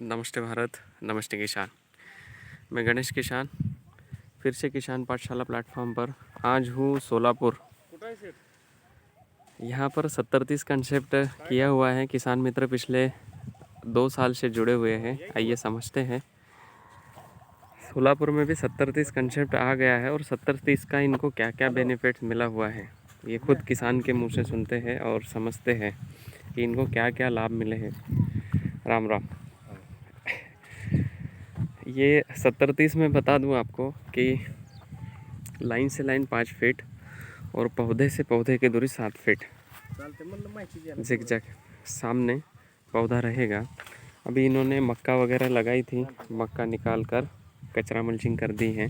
नमस्ते भारत, नमस्ते किसान। मैं गणेश किसान फिर से किसान पाठशाला प्लेटफॉर्म पर आज हूँ सोलापुर। यहाँ पर 70-30 कंसेप्ट किया हुआ है। किसान मित्र पिछले 2 साल से जुड़े हुए हैं। आइए समझते हैं। सोलापुर में भी 70-30 कंसेप्ट आ गया है और 70-30 का इनको क्या क्या बेनिफिट्स मिला हुआ है ये खुद किसान के मुँह से सुनते हैं और समझते हैं कि इनको क्या क्या लाभ मिले हैं। राम राम। ये 70-30 में बता दूं आपको कि लाइन से लाइन 5 फीट और पौधे से पौधे की दूरी 7 फीट जिगजैग सामने पौधा रहेगा। अभी इन्होंने मक्का वगैरह लगाई थी, मक्का निकाल कर कचरा मल्चिंग कर दी है।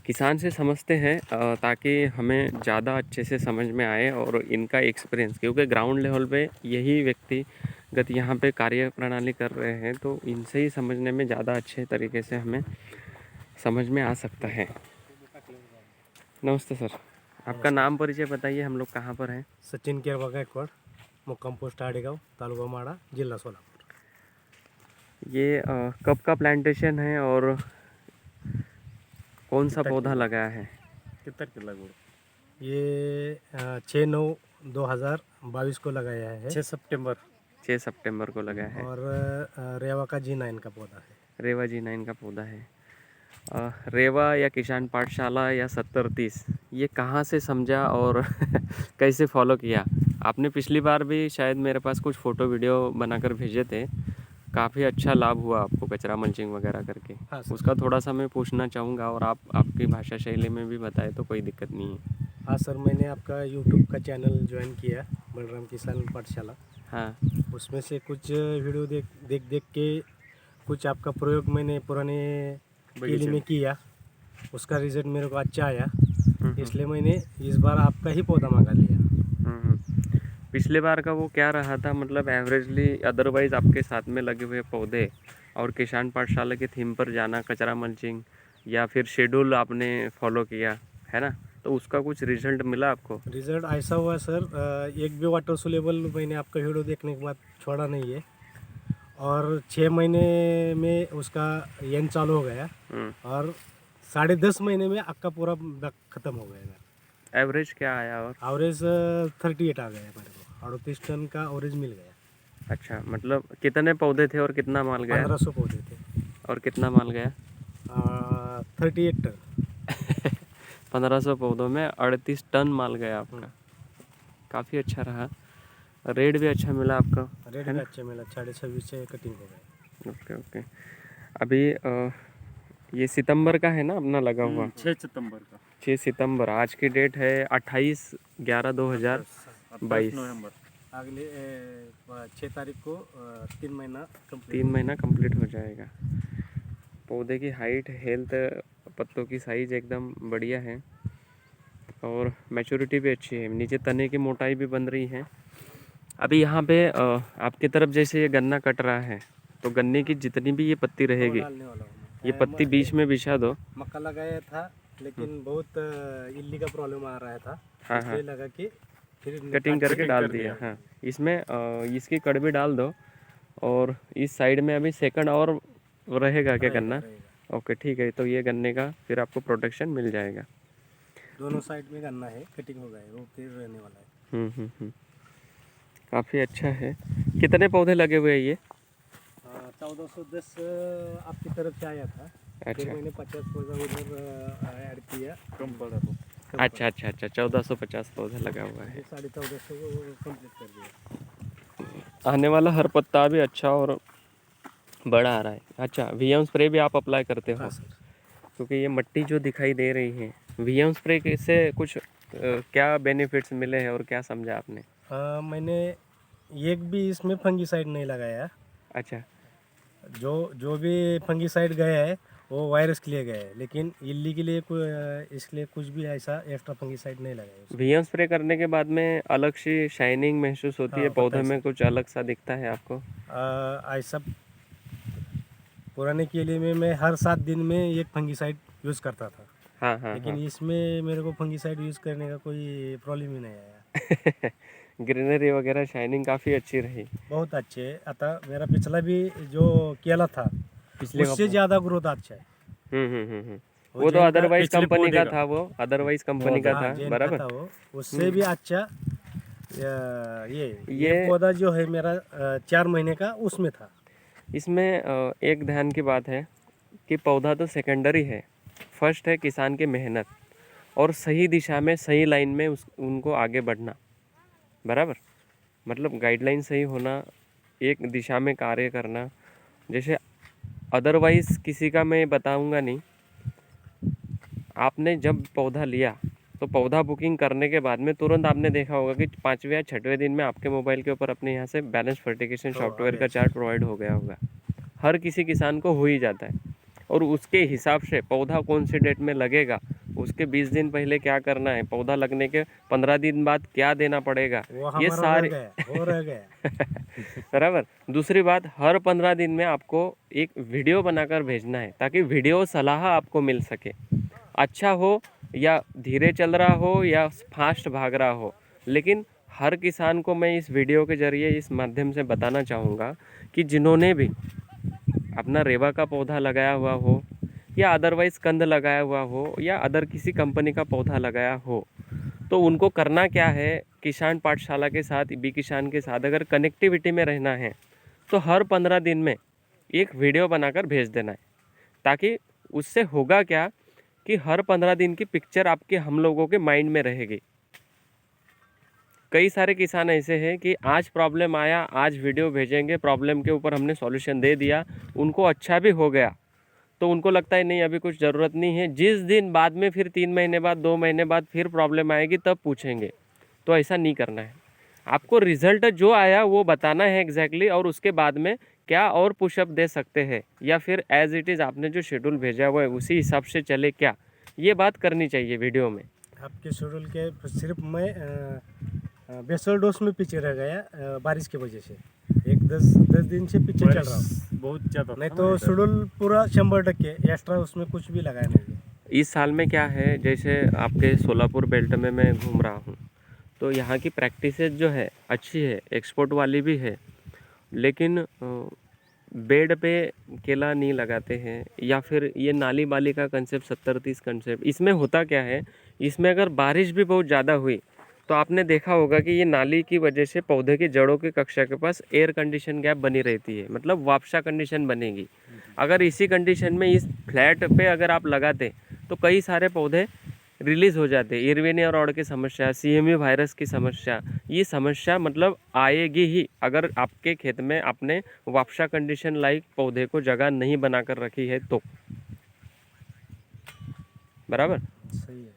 किसान से समझते हैं ताकि हमें ज़्यादा अच्छे से समझ में आए और इनका एक्सपीरियंस, क्योंकि ग्राउंड लेवल पे यही व्यक्तिगत यहाँ पे कार्य प्रणाली कर रहे हैं तो इनसे ही समझने में ज़्यादा अच्छे तरीके से हमें समझ में आ सकता है। नमस्ते सर, आपका नाम परिचय बताइए, हम लोग कहाँ पर हैं? सचिन केरवा गायकवाड, मुक्काम पोस्ट आडेगाव, तालुका माडा, जिला सोलापुर। ये कब का प्लांटेशन है और कौन सा पौधा लगाया है? कितना की लागवड? ये 6/9/2022 को लगाया है। 6 सितंबर को लगाया है। और रेवा का G9 का पौधा है। रेवा G9 का पौधा है। रेवा या किसान पाठशाला या 70-30 ये कहाँ से समझा और कैसे फॉलो किया? आपने पिछली बार भी शायद मेरे पास कुछ फ़ोटो वीडियो बनाकर भेजे थे। काफ़ी अच्छा लाभ हुआ आपको कचरा मल्चिंग वगैरह करके। हाँ सर। उसका थोड़ा सा मैं पूछना चाहूँगा और आप आपकी भाषा शैली में भी बताएं तो कोई दिक्कत नहीं है। हाँ सर, मैंने आपका यूट्यूब का चैनल ज्वाइन किया, बलराम किसान पाठशाला। हाँ, उसमें से कुछ वीडियो देख के कुछ आपका प्रयोग मैंने पुराने केली में किया, उसका रिजल्ट मेरे को अच्छा आया, इसलिए मैंने इस बार आपका ही पौधा मंगा लिया। पिछले बार का वो क्या रहा था, मतलब एवरेजली अदरवाइज आपके साथ में लगे हुए पौधे और किसान पाठशाला के थीम पर जाना, कचरा मल्चिंग या फिर शेड्यूल आपने फॉलो किया है ना, तो उसका कुछ रिजल्ट मिला आपको? रिजल्ट ऐसा हुआ सर, एक भी वाटर सोलेबल मैंने आपका वीडियो देखने के बाद छोड़ा नहीं है और 6 महीने में उसका एंड चालू हो गया और 10.5 महीने में आपका पूरा ख़त्म हो गया। एवरेज क्या आया? और एवरेज 38 आ गया मेरे को, 38 टन का एवरेज मिल गया। अच्छा, मतलब कितने पौधे थे और कितना माल गया? 1500 पौधे थे और कितना माल गया? 38 टन। 1500 पौधों में 38 टन माल गया आपका। काफ़ी अच्छा रहा। रेट भी अच्छा मिला आपका? रेट भी अच्छा मिला, 26.5 से कटिंग हो गया। Okay okay. अभी ये सितंबर का है ना अपना लगा हुआ? 6 सितंबर का। 6 सितंबर, आज की डेट है 28/11/2022। नवंबर अगले 6 तारीख को 3 महीना कंप्लीट। 3 महीना कंप्लीट हो जाएगा। पौधे की हाइट, हेल्थ, पत्तों की साइज़ एकदम बढ़िया है और मैच्योरिटी भी अच्छी है। नीचे तने की मोटाई भी बन रही है। अभी यहाँ पे आपकी तरफ जैसे ये गन्ना कट रहा है तो गन्ने की जितनी भी ये पत्ती रहेगी, डालने वाला हूँ मैं। ये पत्ती बीच में बिछा दो। मक्का लगाया था लेकिन बहुत इल्ली का प्रॉब्लम आ रहा था, हाँ इसलिए लगा कि फिर कटिंग करके डाल दिया। हाँ, इसमें इसकी कड़ भी डाल दो और इस साइड में अभी सेकंड और रहेगा क्या गन्ना? ओके ठीक है, तो ये गन्ने का फिर आपको प्रोटेक्शन मिल जाएगा। दोनों साइड में गन्ना है, कटिंग हो गया है, वो फिर रहने वाला है। काफ़ी अच्छा है। कितने पौधे लगे हुए हैं ये? 1410 आपकी तरफ से आया था। अच्छा, फिर मैंने 50 पौधा उधर ऐड किया, कम पड़ा तो। अच्छा 1450 पौधा लगा हुआ है। 1450 को कंप्लीट कर दिया। आने वाला हर पत्ता भी अच्छा और बड़ा आ रहा है। अच्छा, वीएम स्प्रे भी आप अप्लाई करते हो? हाँ सर। क्योंकि ये मिट्टी जो दिखाई दे रही है, वीएम स्प्रे से कुछ क्या बेनिफिट्स मिले हैं और क्या समझा आपने? मैंने एक भी इसमें फंगीसाइड नहीं लगाया। अच्छा, जो भी फंगीसाइड गया है वो वायरस के लिए गया है, लेकिन इल्ली के लिए इसलिए कुछ भी ऐसा एक्स्ट्रा फंगीसाइड नहीं लगाया उसमें। वीएम स्प्रे करने के बाद में अलग सी शाइनिंग महसूस होती है, पौधे में कुछ अलग सा दिखता है आपको? ऐसा पुराने केले में मैं हर 7 दिन में एक फंगीसाइड यूज़ करता था। हाँ हाँ लेकिन हाँ। इसमें मेरे को फंगीसाइड यूज़ करने का कोई प्रॉब्लम ही नहीं आया। ग्रीनरी वगैरह शाइनिंग काफ़ी अच्छी रही। बहुत अच्छे है। आता मेरा पिछला भी जो केला था पिछले उससे ज़्यादा ग्रोथ अच्छा है। वो तो जैन का अदरवाइज पिछले कंपनी पौधे का का। था, वो अदरवाइज कंपनी का हाँ, था, जैन का बराबर। था वो, उससे भी अच्छा। ये ये पौधा जो है मेरा 4 महीने का उसमें था। इसमें एक ध्यान की बात है कि पौधा तो सेकेंडरी है, फर्स्ट है किसान की मेहनत और सही दिशा में सही लाइन में उनको आगे बढ़ना, बराबर। मतलब गाइडलाइन सही होना, एक दिशा में कार्य करना। जैसे अदरवाइज किसी का मैं बताऊंगा नहीं। आपने जब पौधा लिया तो पौधा बुकिंग करने के बाद में तुरंत आपने देखा होगा कि 5वें या 6वें दिन में आपके मोबाइल के ऊपर अपने यहाँ से बैलेंस फर्टिगेशन सॉफ्टवेयर का चार्ट प्रोवाइड हो गया होगा। हर किसी किसान को हो ही जाता है। और उसके हिसाब से पौधा कौन से डेट में लगेगा, उसके 20 दिन पहले क्या करना है, पौधा लगने के 15 दिन बाद क्या देना पड़ेगा, वो ये हमारा सारे रह गया। बराबर। दूसरी बात, हर 15 दिन में आपको एक वीडियो बनाकर भेजना है ताकि वीडियो सलाह आपको मिल सके। अच्छा हो या धीरे चल रहा हो या फास्ट भाग रहा हो, लेकिन हर किसान को मैं इस वीडियो के जरिए इस माध्यम से बताना चाहूँगा कि जिन्होंने भी अपना रेवा का पौधा लगाया हुआ हो या अदरवाइज कंद लगाया हुआ हो या अदर किसी कंपनी का पौधा लगाया हो, तो उनको करना क्या है, किसान पाठशाला के साथ, बी किसान के साथ अगर कनेक्टिविटी में रहना है तो हर 15 दिन में एक वीडियो बनाकर भेज देना है। ताकि उससे होगा क्या कि हर 15 दिन की पिक्चर आपके हम लोगों के माइंड में रहेगी। कई सारे किसान ऐसे हैं कि आज प्रॉब्लम आया, आज वीडियो भेजेंगे, प्रॉब्लम के ऊपर हमने सॉल्यूशन दे दिया, उनको अच्छा भी हो गया, तो उनको लगता है नहीं अभी कुछ ज़रूरत नहीं है। जिस दिन बाद में फिर 3 महीने बाद, 2 महीने बाद फिर प्रॉब्लम आएगी तब पूछेंगे। तो ऐसा नहीं करना है। आपको रिजल्ट जो आया वो बताना है एग्जैक्टली, और उसके बाद में क्या और पुशअप दे सकते हैं या फिर एज इट इज़ आपने जो शेड्यूल भेजा हुआ है उसी हिसाब से चले क्या, ये बात करनी चाहिए वीडियो में। आपके शेड्यूल के सिर्फ मैं बेसल डोज में पीछे रह गया बारिश की वजह से। 10 दिन से पीछे चल रहा हूँ, बहुत ज़्यादा नहीं था तो ना इधर। शेड्यूल पूरा 100% एक्स्ट्रा उसमें कुछ भी लगाया नहीं है। इस साल में क्या है, जैसे आपके सोलापुर बेल्ट में मैं घूम रहा हूँ तो यहाँ की प्रैक्टिसेस जो है अच्छी है, एक्सपोर्ट वाली भी है, लेकिन बेड पे केला नहीं लगाते हैं। या फिर ये नाली बाली का कंसेप्ट 70-30 कंसेप्ट, इसमें होता क्या है, इसमें अगर बारिश भी बहुत ज़्यादा हुई तो आपने देखा होगा कि ये नाली की वजह से पौधे की जड़ों की कक्षा के पास एयर कंडीशन गैप बनी रहती है, मतलब वापसा कंडीशन बनेगी। अगर इसी कंडीशन में इस फ्लैट पे अगर आप लगाते तो कई सारे पौधे रिलीज हो जाते। इरविनिया रॉड की समस्या, CMU वायरस की समस्या, ये समस्या मतलब आएगी ही अगर आपके खेत में आपने वापसा कंडीशन लाइक पौधे को जगह नहीं बनाकर रखी है तो, बराबर। सही है।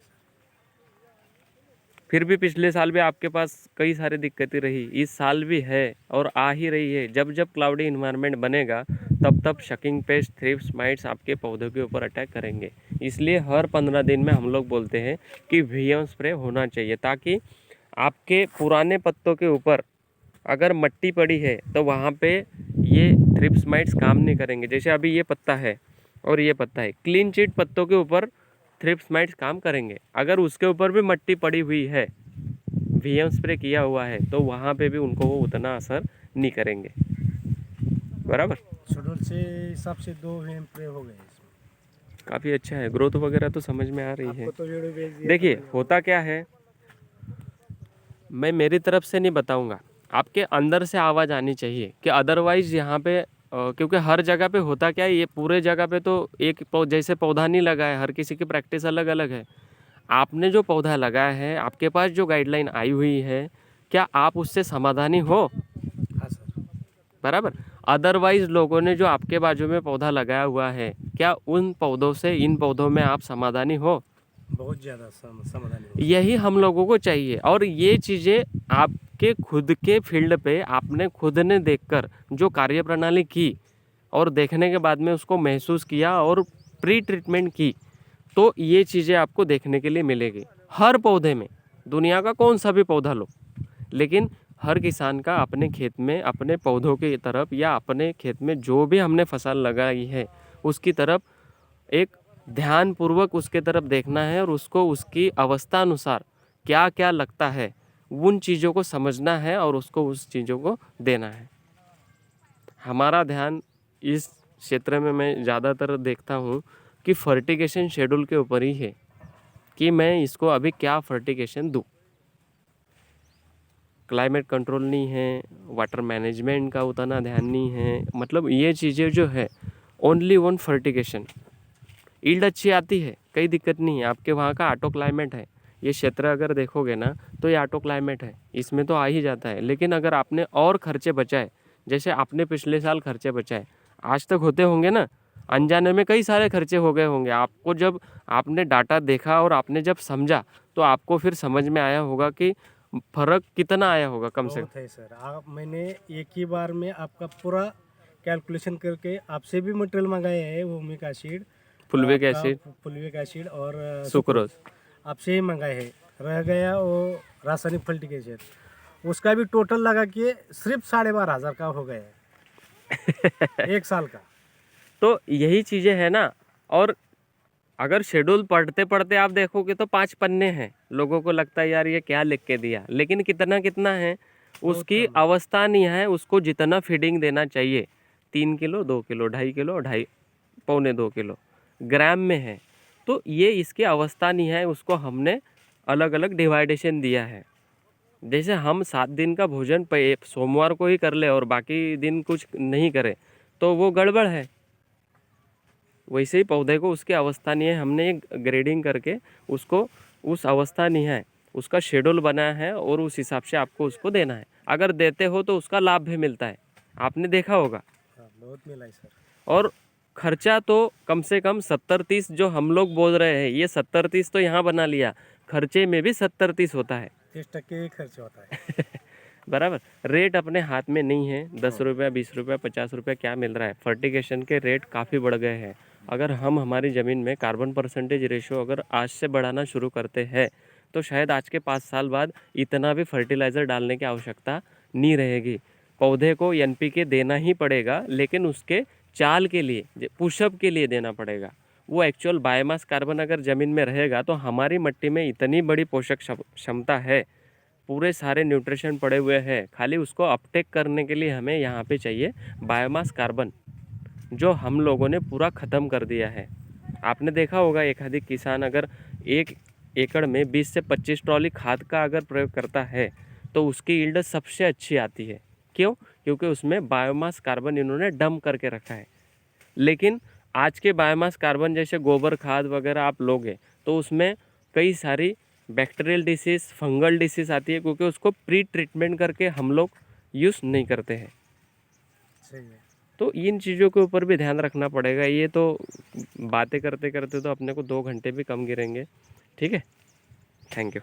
फिर भी पिछले साल भी आपके पास कई सारी दिक्कतें रही, इस साल भी है और आ ही रही है। जब जब क्लाउडी इन्वायरमेंट बनेगा तब तब शकिंग पेस्ट, थ्रिप्स, माइट्स आपके पौधों के ऊपर अटैक करेंगे। इसलिए हर 15 दिन में हम लोग बोलते हैं कि VM स्प्रे होना चाहिए, ताकि आपके पुराने पत्तों के ऊपर अगर मट्टी पड़ी है तो वहाँ पे ये थ्रिप्स, माइट्स काम नहीं करेंगे। जैसे अभी ये पत्ता है और ये पत्ता है, क्लीन चिट पत्तों के ऊपर थ्रिप्स, माइट्स काम करेंगे। अगर उसके ऊपर भी मट्टी पड़ी हुई है, VM स्प्रे किया हुआ है, तो वहाँ पे भी उनको वो उतना असर नहीं करेंगे, बराबर। शेड्यूल से हिसाब से 2 VM प्रे हो गए इसमें। काफ़ी अच्छा है, ग्रोथ वगैरह तो समझ में आ रही है। आपको तो वीडियो भेज दिया। देखिए होता क्या है, मैं मेरी तरफ से नहीं बताऊंगा, आपके अंदर से आवाज़ आनी चाहिए कि अदरवाइज यहाँ पे क्योंकि हर जगह पे होता क्या है, ये पूरे जगह पे तो एक जैसे पौधा नहीं लगा है, हर किसी की प्रैक्टिस अलग अलग है। आपने जो पौधा लगाया है, आपके पास जो गाइडलाइन आई हुई है, क्या आप उससे समाधानी हो, हाँ सर। बराबर। अदरवाइज लोगों ने जो आपके बाजू में पौधा लगाया हुआ है, क्या उन पौधों से इन पौधों में आप समाधानी हो? बहुत ज़्यादा समाधान है। यही हम लोगों को चाहिए। और ये चीज़ें आपके खुद के फील्ड पे आपने खुद ने देखकर जो कार्यप्रणाली की और देखने के बाद में उसको महसूस किया और प्री ट्रीटमेंट की, तो ये चीज़ें आपको देखने के लिए मिलेगी हर पौधे में। दुनिया का कौन सा भी पौधा लो, लेकिन हर किसान का अपने खेत में, अपने पौधों की तरफ या अपने खेत में जो भी हमने फसल लगाई है उसकी तरफ एक ध्यानपूर्वक उसके तरफ देखना है और उसको उसकी अवस्था अनुसार क्या क्या लगता है उन चीज़ों को समझना है और उसको उस चीज़ों को देना है। हमारा ध्यान इस क्षेत्र में मैं ज़्यादातर देखता हूँ कि फर्टिगेशन शेड्यूल के ऊपर ही है कि मैं इसको अभी क्या फर्टिगेशन दूँ। क्लाइमेट कंट्रोल नहीं है, वाटर मैनेजमेंट का उतना ध्यान नहीं है, मतलब ये चीज़ें जो है ओनली वन फर्टिगेशन। ईल्ड अच्छी आती है, कोई दिक्कत नहीं है, आपके वहाँ का ऑटो क्लाइमेट है। ये क्षेत्र अगर देखोगे ना तो ये ऑटो क्लाइमेट है, इसमें तो आ ही जाता है। लेकिन अगर आपने और खर्चे बचाए, जैसे आपने पिछले साल खर्चे बचाए, आज तक होते होंगे ना, अनजाने में कई सारे खर्चे हो गए होंगे। आपको जब आपने डाटा देखा और आपने जब समझा तो आपको फिर समझ में आया होगा कि फर्क कितना आया होगा कम से कम। बहुत है सर। आप मैंने एक ही बार में आपका पूरा कैलकुलेशन करके आपसे भी मटेरियल मंगाया है, हुमिक एसिड, फुलविक आपका एसिड, फुलविक एसिड और सुक्रोज। आपसे ही मंगाए हैं। रह गया वो रासायनिक फर्टिलाइजर, उसका भी टोटल लगा के सिर्फ 12,500 का हो गया है एक साल का। तो यही चीज़ें हैं ना। और अगर शेड्यूल पढ़ते पढ़ते आप देखोगे तो 5 पन्ने हैं, लोगों को लगता है यार ये क्या लिख के दिया, लेकिन कितना कितना है उसकी अवस्था नहीं है। उसको जितना फीडिंग देना चाहिए 3 किलो 2 किलो 2.5 किलो 2.5 पौने 2 किलो ग्राम में है। तो ये इसकी अवस्था नहीं है, उसको हमने अलग अलग डिवाइडेशन दिया है। जैसे हम 7 दिन का भोजन सोमवार को ही कर ले और बाकी दिन कुछ नहीं करे तो वो गड़बड़ है। वैसे ही पौधे को उसकी अवस्था नहीं है, हमने एक ग्रेडिंग करके उसको उस अवस्था नहीं है उसका शेड्यूल बनाया है और उस हिसाब से आपको उसको देना है। अगर देते हो तो उसका लाभ भी मिलता है, आपने देखा होगा। हाँ, बहुत मिला है सर। और खर्चा तो कम से कम 70-30 जो हम लोग बोल रहे हैं, ये 70-30 तो यहाँ बना लिया, खर्चे में भी 70-30 होता है। 30% ही खर्च होता है। बराबर। रेट अपने हाथ में नहीं है, 10 रुपया 20 रुपया 50 रुपया क्या मिल रहा है। फर्टिगेशन के रेट काफ़ी बढ़ गए हैं। अगर हम हमारी ज़मीन में कार्बन परसेंटेज रेशो अगर आज से बढ़ाना शुरू करते हैं तो शायद आज के 5 साल बाद इतना भी फर्टिलाइज़र डालने की आवश्यकता नहीं रहेगी। पौधे को NPK देना ही पड़ेगा, लेकिन उसके चाल के लिए, पुशअप के लिए देना पड़ेगा। वो एक्चुअल बायोमास कार्बन अगर ज़मीन में रहेगा तो हमारी मिट्टी में इतनी बड़ी पोषक क्षमता है, पूरे सारे न्यूट्रिशन पड़े हुए हैं, खाली उसको अपटेक करने के लिए हमें यहाँ पे चाहिए बायोमास कार्बन, जो हम लोगों ने पूरा ख़त्म कर दिया है। आपने देखा होगा एक आधी किसान अगर 1 एकड़ में 20 से 25 ट्रॉली खाद का अगर प्रयोग करता है तो उसकी यील्ड सबसे अच्छी आती है। क्यों? क्योंकि उसमें बायोमास कार्बन इन्होंने डंप करके रखा है। लेकिन आज के बायोमास कार्बन जैसे गोबर खाद वगैरह आप लोगे तो उसमें कई सारी बैक्टीरियल डिसीज़, फंगल डिसीज़ आती है, क्योंकि उसको प्री ट्रीटमेंट करके हम लोग यूज़ नहीं करते हैं। सही है। तो इन चीज़ों के ऊपर भी ध्यान रखना पड़ेगा। ये तो बातें करते करते तो अपने को 2 घंटे भी कम गिरेंगे। ठीक है, थैंक यू।